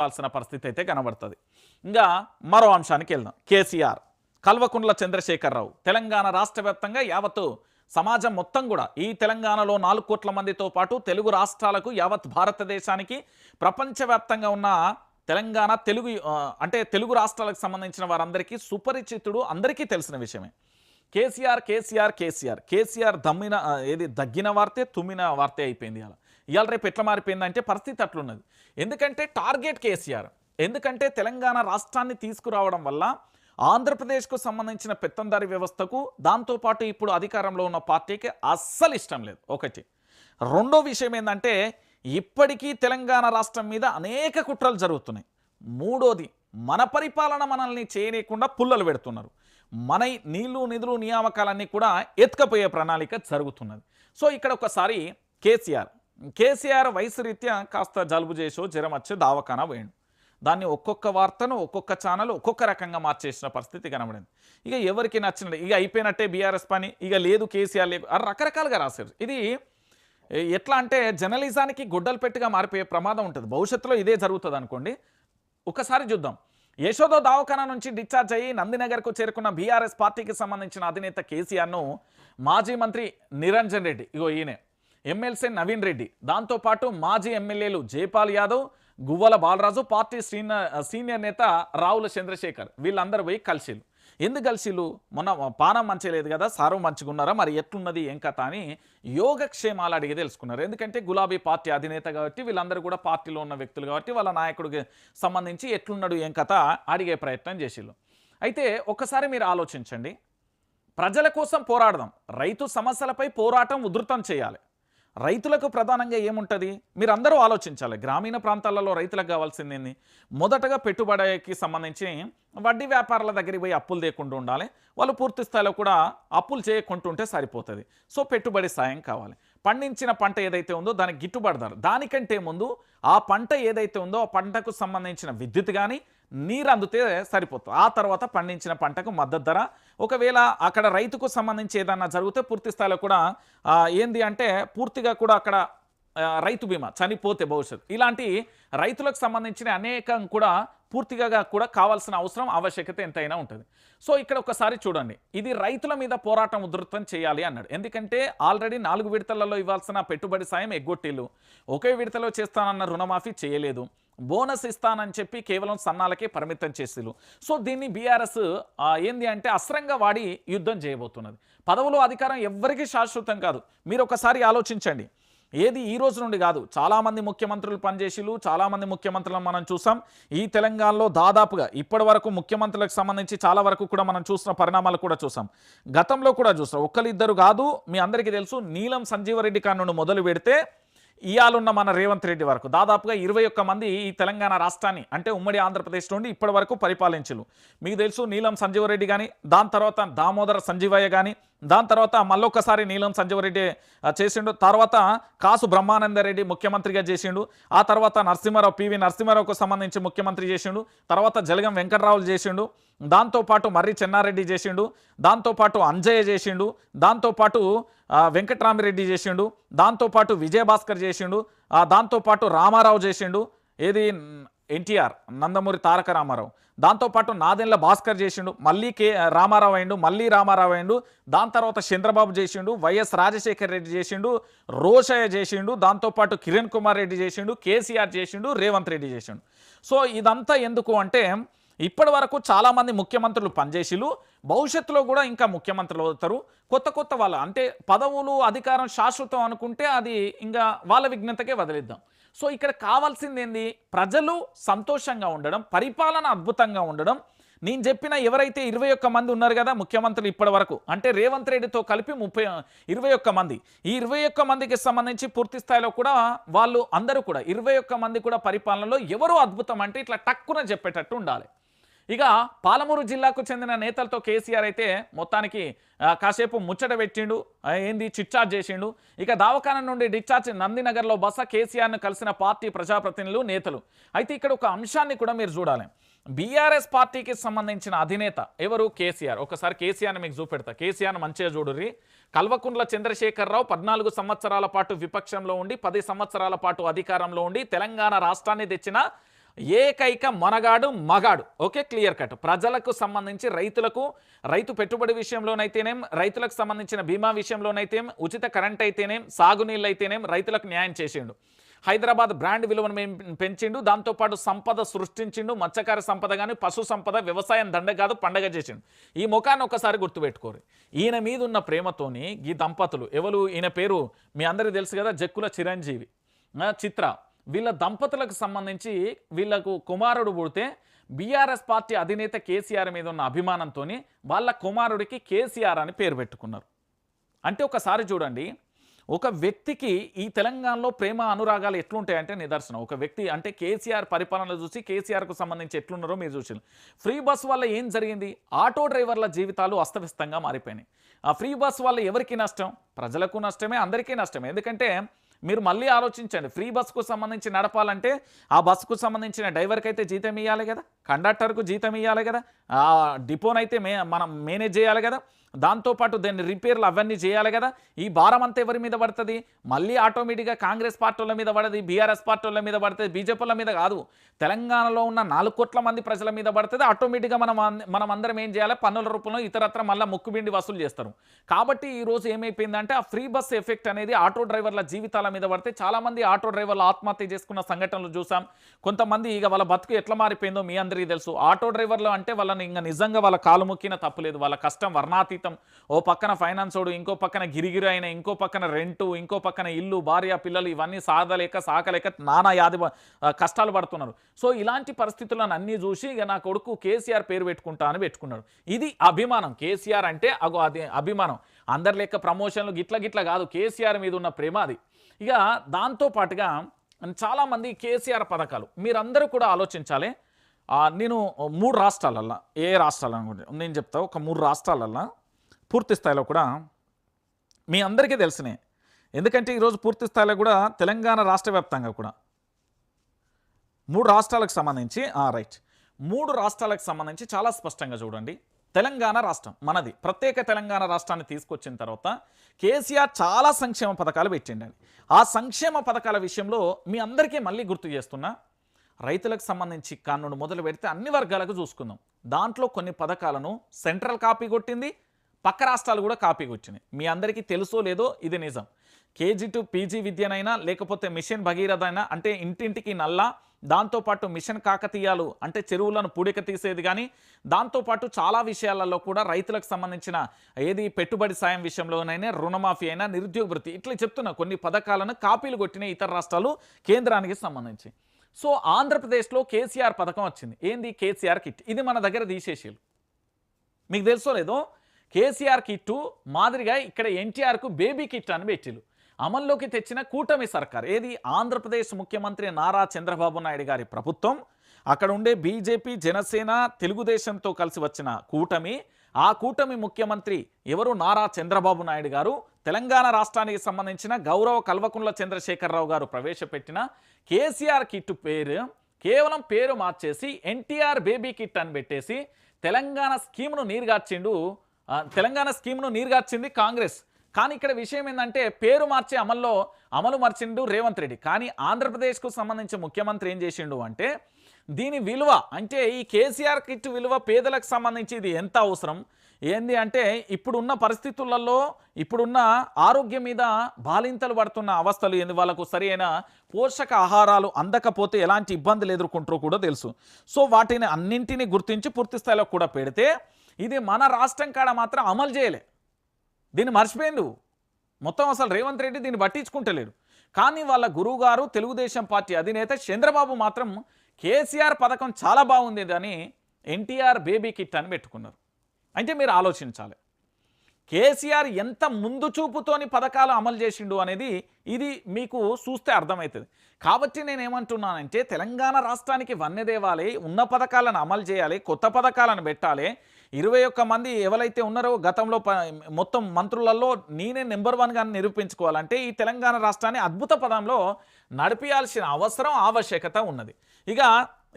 కావాల్సిన పరిస్థితి అయితే కనబడుతుంది. ఇంకా మరో అంశానికి వెళ్దాం. కేసీఆర్, కల్వకుంట్ల చంద్రశేఖరరావు తెలంగాణ రాష్ట్ర వ్యాప్తంగా యావత్తు సమాజం మొత్తం కూడా ఈ తెలంగాణలో 4 కోట్ల మందితో పాటు తెలుగు రాష్ట్రాలకు యావత్ భారతదేశానికి ప్రపంచవ్యాప్తంగా ఉన్న తెలంగాణ అంటే తెలుగు రాష్ట్రాలకు సంబంధించిన వారందరికీ సుపరిచితుడు, అందరికీ తెలిసిన విషయమే. కేసీఆర్ కేసీఆర్ కేసీఆర్ కేసీఆర్ దగ్గిన వార్తే తుమ్మిన వార్తే అయిపోయింది. ఇవాళ రేపు ఎట్లా మారిపోయిందంటే పరిస్థితి అట్లున్నది. ఎందుకంటే టార్గెట్ కేసీఆర్. ఎందుకంటే తెలంగాణ రాష్ట్రాన్ని తీసుకురావడం వల్ల ఆంధ్రప్రదేశ్కు సంబంధించిన పెత్తందారి వ్యవస్థకు, దాంతోపాటు ఇప్పుడు అధికారంలో ఉన్న పార్టీకి అస్సలు ఇష్టం లేదు. ఒకటి. రెండో విషయం ఏంటంటే ఇప్పటికీ తెలంగాణ రాష్ట్రం మీద అనేక కుట్రలు జరుగుతున్నాయి. మూడోది, మన పరిపాలన మనల్ని చేయనీయకుండా పుల్లలు పెడుతున్నారు. మన నీళ్లు నిధులు నియామకాలన్నీ కూడా ఎత్తుకపోయే ప్రణాళిక జరుగుతున్నది. సో ఇక్కడ ఒకసారి కేసీఆర్ వయసు రీత్యా కాస్త జలుబు చేసో జ్వరం వచ్చి దావఖానా పోయిండు. దాన్ని ఒక్కొక్క వార్తను ఒక్కొక్క ఛానల్ ఒక్కొక్క రకంగా మార్చేసిన పరిస్థితి కనబడింది. ఇక ఎవరికి నచ్చినట్టు ఇక అయిపోయినట్టే బీఆర్ఎస్ పని, ఇక లేదు కేసీఆర్ లేదు, రకరకాలుగా రాశారు. ఇది ఎట్లా అంటే జర్నలిజానికి గొడ్డలు పెట్టిగా మారిపోయే ప్రమాదం ఉంటుంది. భవిష్యత్తులో ఇదే జరుగుతుంది అనుకోండి. ఒకసారి చూద్దాం. యశోదో దవాఖానా నుంచి డిశ్చార్జ్ అయ్యి నందినగర్కు చేరుకున్న బీఆర్ఎస్ పార్టీకి సంబంధించిన అధినేత కేసీఆర్ను మాజీ మంత్రి నిరంజన్ రెడ్డి, ఈయనే ఎమ్మెల్సీ నవీన్ రెడ్డి, దాంతోపాటు మాజీ ఎమ్మెల్యేలు జైపాల్ యాదవ్, గువ్వల బాలరాజు, పార్టీ సీనియర్ నేత రావుల చంద్రశేఖర్ వీళ్ళందరూ పోయి కలిసిలు. ఎందుకు కలిసిలు? మొన్న పానం మంచిగా లేదు కదా, సారు మంచిగున్నారా, మరి ఎట్లున్నది ఏం కథ అని యోగక్షేమాలు అడిగి తెలుసుకున్నారు. ఎందుకంటే గులాబీ పార్టీ అధినేత కాబట్టి వీళ్ళందరూ కూడా పార్టీలో ఉన్న వ్యక్తులు కాబట్టి వాళ్ళ నాయకుడికి సంబంధించి ఎట్లున్నాడు ఏం కథ అడిగే ప్రయత్నం చేసిళ్ళు. అయితే ఒక్కసారి మీరు ఆలోచించండి. ప్రజల కోసం పోరాడదాం, రైతు సమస్యలపై పోరాటం ఉధృతం చేయాలి. రైతులకు ప్రధానంగా ఏముంటుంది మీరు అందరూ ఆలోచించాలి. గ్రామీణ ప్రాంతాలలో రైతులకు కావాల్సింది మొదటగా పెట్టుబడికి సంబంధించి వడ్డీ వ్యాపారాల దగ్గరికి పోయి అప్పులు లేకుండా ఉండాలి. వాళ్ళు పూర్తి స్థాయిలో కూడా అప్పులు చేయకుంటుంటే సరిపోతుంది. సో పెట్టుబడి సాయం కావాలి. పండించిన పంట ఏదైతే ఉందో దానికి గిట్టుబాటు ధర, దానికంటే ముందు ఆ పంట ఏదైతే ఉందో ఆ పంటకు సంబంధించిన విద్యుత్ కానీ నీరు అందితే సరిపోతుంది. ఆ తర్వాత పండించిన పంటకు మద్దతు ధర, ఒకవేళ అక్కడ రైతుకు సంబంధించి ఏదన్నా జరిగితే పూర్తి స్థాయిలో కూడా ఏంది అంటే పూర్తిగా కూడా అక్కడ రైతు బీమా, చనిపోతే భవిష్యత్తు, ఇలాంటి రైతులకు సంబంధించిన అనేకం కూడా పూర్తిగా కూడా కావాల్సిన అవసరం ఆవశ్యకత ఎంతైనా ఉంటుంది. సో ఇక్కడ ఒకసారి చూడండి, ఇది రైతుల మీద పోరాటం ఉధృతం చేయాలి అన్నాడు. ఎందుకంటే ఆల్రెడీ 4 విడతలలో ఇవ్వాల్సిన పెట్టుబడి సాయం ఎగ్గొట్టిల్లు, ఒకే విడతలో చేస్తానన్న రుణమాఫీ చేయలేదు, బోనస్ ఇస్తానని చెప్పి కేవలం సన్నాలకే పరిమితం చేసిలు. సో దీన్ని బీఆర్ఎస్ ఏంది అంటే అస్త్రంగా వాడి యుద్ధం చేయబోతున్నది. పదవులు అధికారం ఎవ్వరికీ శాశ్వతం కాదు. మీరు ఒకసారి ఆలోచించండి. ఏది ఈ రోజు నుండి కాదు, చాలామంది ముఖ్యమంత్రులు పనిచేసిలు, చాలామంది ముఖ్యమంత్రులను మనం చూసాం. ఈ తెలంగాణలో దాదాపుగా ఇప్పటి వరకు ముఖ్యమంత్రులకు సంబంధించి చాలా వరకు కూడా మనం చూసిన పరిణామాలు కూడా చూసాం. గతంలో కూడా చూసాం. ఒక్కరిద్దరు కాదు, మీ అందరికీ తెలుసు. నీలం సంజీవరెడ్డి కానుండి మొదలు పెడితే ఇయాలున్న మన రేవంత్ రెడ్డి వరకు దాదాపుగా 21 మంది ఈ తెలంగాణ రాష్ట్రాన్ని అంటే ఉమ్మడి ఆంధ్రప్రదేశ్ నుండి ఇప్పటి వరకు పరిపాలించలు. మీకు తెలుసు నీలం సంజీవరెడ్డి కానీ, దాని తర్వాత దామోదర సంజీవయ్య కానీ, దాని తర్వాత మళ్ళొక్కసారి నీలం సంజీవరెడ్డి చేసిండు, తర్వాత కాసు బ్రహ్మానందరెడ్డి ముఖ్యమంత్రిగా చేసిండు, ఆ తర్వాత నరసింహారావు పివి నరసింహారావుకు సంబంధించి ముఖ్యమంత్రి చేసిండు, తర్వాత జలగం వెంకట్రావులు చేసిండు, దాంతోపాటు మర్రి చెన్నారెడ్డి చేసిండు, దాంతోపాటు అంజయ్య చేసిండు, దాంతోపాటు వెంకట్రామిరెడ్డి చేసిండు, దాంతోపాటు విజయభాస్కర్ చేసిండు, దాంతోపాటు రామారావు చేసిండు, ఏది ఎన్టీఆర్ నందమూరి తారక రామారావు, దాంతోపాటు నాదెండ్ల భాస్కర్ చేసిండు, మళ్ళీ రామారావు అయిండు, మళ్ళీ రామారావు అయిండు, దాని తర్వాత చంద్రబాబు చేసిండు, వైఎస్ రాజశేఖర్ రెడ్డి చేసిండు, రోషయ్య చేసిండు, దాంతోపాటు కిరణ్ కుమార్ రెడ్డి చేసిండు, కేసీఆర్ చేసిండు, రేవంత్ రెడ్డి చేసిండు. సో ఇదంతా ఎందుకు అంటే ఇప్పటి వరకు చాలామంది ముఖ్యమంత్రులు పనిచేసిలు, భవిష్యత్తులో కూడా ఇంకా ముఖ్యమంత్రులు అవుతారు. కొత్త వాళ్ళు అంటే పదవులు అధికారం శాశ్వతం అనుకుంటే అది ఇంకా వాళ్ళ విఘ్నతకే వదిలిద్దాం. సో ఇక్కడ కావాల్సింది ఏంది? ప్రజలు సంతోషంగా ఉండడం, పరిపాలన అద్భుతంగా ఉండడం. నేను చెప్పిన ఎవరైతే 21 మంది ఉన్నారు కదా ముఖ్యమంత్రులు ఇప్పటి వరకు, అంటే రేవంత్ రెడ్డితో కలిపి 21 మంది, ఈ 21 మందికి సంబంధించి పూర్తి స్థాయిలో కూడా వాళ్ళు అందరూ కూడా 21 మంది కూడా పరిపాలనలో ఎవరు అద్భుతం అంటే ఇట్లా టక్కున చెప్పేటట్టు ఉండాలి. ఇక పాలమూరు జిల్లాకు చెందిన నేతలతో కేసీఆర్ అయితే మొత్తానికి కాసేపు ముచ్చట పెట్టిండు, ఏంది చిట్చార్జ్ చేసిండు. ఇక దవాఖానా నుండి డిశ్చార్జ్ నందినగర్లో బస కేసీఆర్ను కలిసిన పార్టీ ప్రజాప్రతినిధులు నేతలు. అయితే ఇక్కడ ఒక అంశాన్ని కూడా మీరు చూడాలి. బీఆర్ఎస్ పార్టీకి సంబంధించిన అధినేత ఎవరు? కేసీఆర్. ఒకసారి కేసీఆర్ని మీకు చూపెడతా. కేసీఆర్ని మంచిగా చూడుర్రి. కల్వకుంట్ల చంద్రశేఖరరావు 14 సంవత్సరాల పాటు విపక్షంలో ఉండి 10 సంవత్సరాల పాటు అధికారంలో ఉండి తెలంగాణ రాష్ట్రాన్ని తెచ్చిన ఏకైక మొనగాడు మగాడు. Okay, clear cut. ప్రజలకు సంబంధించి రైతు పెట్టుబడి విషయంలోనైతేనేం, రైతులకు సంబంధించిన బీమా విషయంలోనైతే, ఉచిత కరెంట్ అయితేనేం, సాగునీళ్ళు అయితేనేం రైతులకు న్యాయం చేసిండు. హైదరాబాద్ బ్రాండ్ విలువను పెంచిండు. దాంతోపాటు సంపద సృష్టించిండు. మత్స్యకార సంపద కానీ, పశు సంపద, వ్యవసాయం దండ కాదు పండగ చేసిండు. ఈ ముఖాన్ని ఒకసారి గుర్తుపెట్టుకోరు. ఈయన మీద ఉన్న ప్రేమతోని ఈ దంపతులు ఎవరు, ఈయన పేరు మీ అందరికీ తెలుసు కదా, జక్కుల చిరంజీవి, చిత్ర, వీళ్ళ దంపతులకు సంబంధించి వీళ్ళకు కుమారుడు పుడితే బీఆర్ఎస్ పార్టీ అధినేత కేసీఆర్ మీద ఉన్న అభిమానంతో వాళ్ళ కుమారుడికి కేసీఆర్ అని పేరు పెట్టుకున్నారు. అంటే ఒకసారి చూడండి, ఒక వ్యక్తికి ఈ తెలంగాణలో ప్రేమ అనురాగాలు ఎట్లుంటాయంటే నిదర్శనం. ఒక వ్యక్తి అంటే కేసీఆర్ పరిపాలన చూసి కేసీఆర్కు సంబంధించి ఎట్లున్నారో మీరు చూసారు. ఫ్రీ బస్ వల్ల ఏం జరిగింది? ఆటో డ్రైవర్ల జీవితాలు అస్తవ్యస్తంగా మారిపోయినాయి. ఆ ఫ్రీ బస్ వల్ల ఎవరికి నష్టం? ప్రజలకు నష్టమే, అందరికీ నష్టమే. ఎందుకంటే మీరు మళ్ళీ ఆలోచించండి, ఫ్రీ బస్కు సంబంధించి నడపాలంటే ఆ బస్సుకు సంబంధించిన డ్రైవర్కి అయితే జీతం ఇవ్వాలి కదా, కండక్టర్కు జీతం ఇవ్వాలి కదా, ఆ డిపోనైతే మనం మేనేజ్ చేయాలి కదా, దాంతోపాటు దాన్ని రిపేర్లు అవన్నీ చేయాలి కదా. ఈ భారం అంతా ఎవరి మీద పడుతుంది? మళ్ళీ ఆటోమేటిక్గా కాంగ్రెస్ పార్టీల మీద పడుతుంది, బీఆర్ఎస్ పార్టీల మీద పడుతుంది, బీజేపీల మీద కాదు, తెలంగాణలో ఉన్న 4 కోట్ల మంది ప్రజల మీద పడుతుంది. ఆటోమేటిక్గా మనం అందరం ఏం చేయాలి? పన్నుల రూపంలో ఇతరత్ర మళ్ళీ ముక్కుబిండి వసూలు చేస్తారు. కాబట్టి ఈరోజు ఏమైపోయిందంటే ఆ ఫ్రీ బస్ ఎఫెక్ట్ అనేది ఆటో డ్రైవర్ల జీవితాల మీద పడితే చాలామంది ఆటో డ్రైవర్లు ఆత్మహత్య చేసుకున్న సంఘటనలు చూసాం. కొంతమంది ఇక వాళ్ళ బతుకు ఎట్లా మారిపోయిందో మీ అందరికీ తెలుసు. ఆటో డ్రైవర్లు అంటే వాళ్ళని ఇంకా నిజంగా వాళ్ళ కాలు మొక్కిన తప్పులేదు, వాళ్ళ కష్టం వర్ణాతీతం. ఓ పక్కన ఫైనాన్స్ ఓడు, ఇంకో పక్కన గిరిగిరి అయిన, ఇంకో పక్కన రెంటు, ఇంకో పక్కన ఇల్లు, భార్య, పిల్లలు, ఇవన్నీ సాకలేక నానా కష్టాలు పడుతున్నారు. సో ఇలాంటి పరిస్థితులను అన్నీ చూసి ఇక నా కొడుకు కేసీఆర్ పేరు పెట్టుకుంటా అని పెట్టుకున్నాడు. ఇది అభిమానం. కేసీఆర్ అంటే అది అభిమానం. అందరి లెక్క ప్రమోషన్లు గిట్ల కాదు, కేసీఆర్ మీద ఉన్న ప్రేమ అది. ఇక దాంతోపాటుగా చాలామంది కేసీఆర్ పథకాలు మీరందరూ కూడా ఆలోచించాలి. నేను 3 రాష్ట్రాలల్లో, ఏ రాష్ట్రాలను నేను చెప్తా, ఒక 3 రాష్ట్రాలల్లో పూర్తి స్థాయిలో కూడా మీ అందరికీ తెలిసినాయి. ఎందుకంటే ఈరోజు పూర్తి స్థాయిలో కూడా తెలంగాణ రాష్ట్ర వ్యాప్తంగా కూడా 3 రాష్ట్రాలకు సంబంధించి రైట్ 3 రాష్ట్రాలకు సంబంధించి చాలా స్పష్టంగా చూడండి. తెలంగాణ రాష్ట్రం మనది, ప్రత్యేక తెలంగాణ రాష్ట్రాన్ని తీసుకొచ్చిన తర్వాత కేసీఆర్ చాలా సంక్షేమ పథకాలు పెట్టిండండి. ఆ సంక్షేమ పథకాల విషయంలో మీ అందరికీ మళ్ళీ గుర్తు చేస్తున్నా, రైతులకు సంబంధించి కానుండి మొదలు పెడితే అన్ని వర్గాలకు చూసుకుందాం. దాంట్లో కొన్ని పథకాలను సెంట్రల్ కాపీ కొట్టింది, పక్క రాష్ట్రాలు కూడా కాపీ కొట్టినాయి. మీ అందరికీ తెలుసో లేదో ఇది నిజం. కేజీ టు పీజీ విద్యనైనా, లేకపోతే మిషన్ భగీరథ అయినా, అంటే ఇంటింటికి నల్లా, దాంతోపాటు మిషన్ కాకతీయాలు అంటే చెరువులను పూడిక తీసేది, కానీ దాంతోపాటు చాలా విషయాలలో కూడా రైతులకు సంబంధించిన ఏది పెట్టుబడి సాయం విషయంలోనైనా, రుణమాఫీ అయినా, నిరుద్యోగ వృత్తి, ఇట్లా చెప్తున్నా కొన్ని పథకాలను కాపీలు కొట్టిన ఇతర రాష్ట్రాలు కేంద్రానికి సంబంధించి. సో ఆంధ్రప్రదేశ్లో కేసీఆర్ పథకం వచ్చింది. ఏంది? కేసీఆర్ కిట్. ఇది మన దగ్గర తీసేసారు. మీకు తెలుసో లేదో, కేసీఆర్ కిట్టు మాదిరిగా ఇక్కడ ఎన్టీఆర్కు బేబీ కిట్ అని పెట్టిలు. అమల్లోకి తెచ్చిన కూటమి సర్కార్ ఏది? ఆంధ్రప్రదేశ్ ముఖ్యమంత్రి నారా చంద్రబాబు నాయుడు గారి ప్రభుత్వం, అక్కడ ఉండే బీజేపీ, జనసేన, తెలుగుదేశంతో కలిసి వచ్చిన కూటమి. ఆ కూటమి ముఖ్యమంత్రి ఎవరు? నారా చంద్రబాబు నాయుడు గారు. తెలంగాణ రాష్ట్రానికి సంబంధించిన గౌరవ కల్వకుంట్ల చంద్రశేఖరరావు గారు ప్రవేశపెట్టిన కేసీఆర్ కిట్ పేరు కేవలం పేరు మార్చేసి ఎన్టీఆర్ బేబీ కిట్ అని పెట్టేసి తెలంగాణ స్కీమ్ను నీరుగార్చింది కాంగ్రెస్. కానీ ఇక్కడ విషయం ఏంటంటే పేరు మార్చి అమలు మార్చిండు రేవంత్ రెడ్డి. కానీ ఆంధ్రప్రదేశ్కు సంబంధించిన ముఖ్యమంత్రి ఏం చేసిండు అంటే దీని విలువ, అంటే ఈ కేసీఆర్ కిట్ విలువ పేదలకు సంబంధించి ఇది ఎంత అవసరం ఏంది అంటే ఇప్పుడున్న పరిస్థితులలో, ఇప్పుడున్న ఆరోగ్యం మీద బాలింతలు పడుతున్న అవస్థలు ఏంది, వాళ్ళకు సరైన పోషక ఆహారాలు అందకపోతే ఎలాంటి ఇబ్బందులు ఎదుర్కొంటారో కూడా తెలుసు. సో వాటిని అన్నింటినీ గుర్తించి పూర్తి స్థాయిలో కూడా పెడితే ఇది మన రాష్ట్రం కాడ మాత్రం అమలు చేయలే. దీన్ని మర్చిపోయిండు మొత్తం. అసలు రేవంత్ రెడ్డి దీన్ని పట్టించుకుంటలేడు. కానీ వాళ్ళ గురువుగారు తెలుగుదేశం పార్టీ అధినేత చంద్రబాబు మాత్రం కేసీఆర్ పథకం చాలా బాగుంది అని ఎన్టీఆర్ బేబీ కిట్ అని పెట్టుకున్నారు. అంటే మీరు ఆలోచించాలి, కేసీఆర్ ఎంత ముందు చూపుతోని పథకాలు అమలు చేసిండు అనేది ఇది మీకు చూస్తే అర్థమవుతుంది. కాబట్టి నేనేమంటున్నానంటే తెలంగాణ రాష్ట్రానికి వన్నె దేవాలి, ఉన్న పథకాలను అమలు చేయాలి, కొత్త పథకాలను పెట్టాలి. 21 మంది ఎవరైతే ఉన్నారో గతంలో మొత్తం మంత్రులలో నేనే నెంబర్ 1గా నిరూపించుకోవాలంటే ఈ తెలంగాణ రాష్ట్రాన్ని అద్భుత పదంలో నడిపించాల్సిన అవసరం, ఆవశ్యకత ఉన్నది. ఇక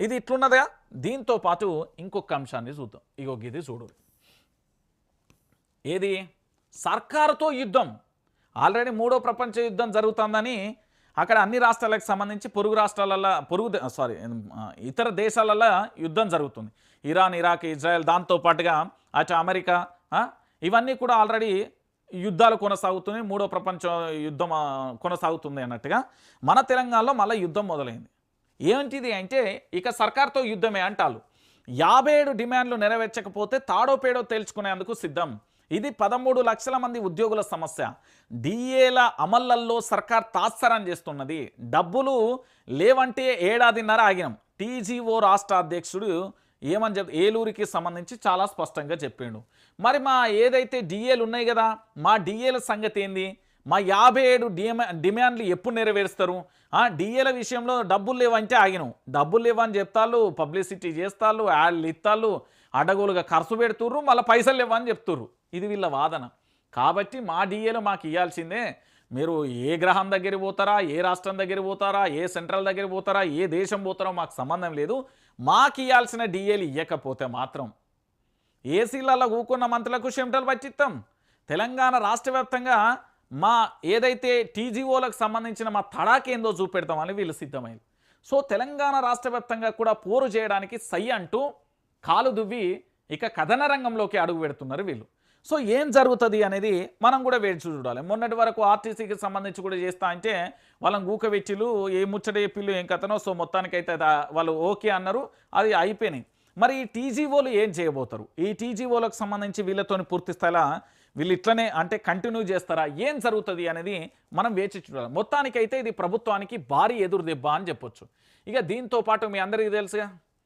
ఇది ఇట్లున్నదా? దీంతో పాటు ఇంకొక అంశాన్ని చూద్దాం. ఇగో ఇది చూడు, ఏది? సర్కారుతో యుద్ధం. ఆల్రెడీ 3వ ప్రపంచ యుద్ధం జరుగుతుందని అక్కడ అన్ని రాష్ట్రాలకు సంబంధించి పొరుగు రాష్ట్రాలలో ఇతర దేశాలలో యుద్ధం జరుగుతుంది. ఇరాన్, ఇరాక్, ఇజ్రాయెల్, దాంతో పాటుగా అటు అమెరికా, ఇవన్నీ కూడా ఆల్రెడీ యుద్ధాలు కొనసాగుతున్నాయి. మూడో ప్రపంచ యుద్ధం కొనసాగుతుంది అన్నట్టుగా మన తెలంగాణలో మళ్ళీ యుద్ధం మొదలైంది. ఏంటిది అంటే ఇక సర్కార్తో యుద్ధమే అంటారు. 57 డిమాండ్లు నెరవేర్చకపోతే తాడో పేడో తేల్చుకునేందుకు సిద్ధం. ఇది 13 లక్షల మంది ఉద్యోగుల సమస్య. డిఏల అమళ్లల్లో సర్కార్ తాత్సరం చేస్తున్నది. డబ్బులు లేవంటే ఏడాదిన్నర ఆగినాం. టీజీఓ రాష్ట్ర అధ్యక్షుడు ఏమని ఏలూరుకి సంబంధించి చాలా స్పష్టంగా చెప్పిండు. మరి మా ఏదైతే డిఏలు ఉన్నాయి కదా, మా డిఏల సంగతి ఏంది? మా 57 డిమాండ్లు ఎప్పుడు నెరవేరుస్తారు? డిఏల విషయంలో డబ్బులు లేవంటే ఆగినాం. డబ్బులు లేవని చెప్తాళ్ళు, పబ్లిసిటీ చేస్తాళ్ళు, యాడ్లు ఇస్తాళ్ళు, అడగోలుగా ఖర్చు పెడుతుర్రు, మళ్ళీ పైసలు లేవని చెప్తుర్రు. ఇది వీళ్ళ వాదన. కాబట్టి మా డిఏలు మాకు ఇవ్వాల్సిందే. మీరు ఏ గ్రహం దగ్గర పోతారా, ఏ రాష్ట్రం దగ్గర పోతారా, ఏ సెంట్రల్ దగ్గర పోతారా, ఏ దేశం పోతారో మాకు సంబంధం లేదు. మాకు ఇవ్వాల్సిన డిఏలు ఇవ్వకపోతే మాత్రం ఏసీలలో కూకున్న మంత్రులకు చెమటలు పట్టిస్తాం. తెలంగాణ రాష్ట్ర వ్యాప్తంగా మా ఏదైతే టీజీఓలకు సంబంధించిన మా తడాకేందో చూపెడతామని వీళ్ళు సిద్ధమైంది. సో తెలంగాణ రాష్ట్ర వ్యాప్తంగా కూడా పోరు చేయడానికి సై అంటూ కాలు దువ్వి ఇక కథన రంగంలోకి అడుగు పెడుతున్నారు వీళ్ళు. సో ఏం జరుగుతుంది అనేది మనం కూడా వేచి చూడాలి. మొన్నటి వరకు ఆర్టీసీకి సంబంధించి కూడా చేస్తా అంటే వాళ్ళని గూకవెచ్చిలు ఏ ముచ్చట చెప్పిళ్ళు ఏం కథనో. సో మొత్తానికైతే వాళ్ళు ఓకే అన్నారు, అది అయిపోయినాయి. మరి ఈ టీజీఓలు ఏం చేయబోతారు? ఈ టీజీఓలకు సంబంధించి వీళ్ళతోని పూర్తి స్థాయిలో వీళ్ళు ఇట్లనే అంటే కంటిన్యూ చేస్తారా, ఏం జరుగుతుంది అనేది మనం వేచి చూడాలి. మొత్తానికైతే ఇది ప్రభుత్వానికి భారీ ఎదురు దెబ్బ అని చెప్పొచ్చు. ఇక దీంతో పాటు మీ అందరికీ తెలుసుగా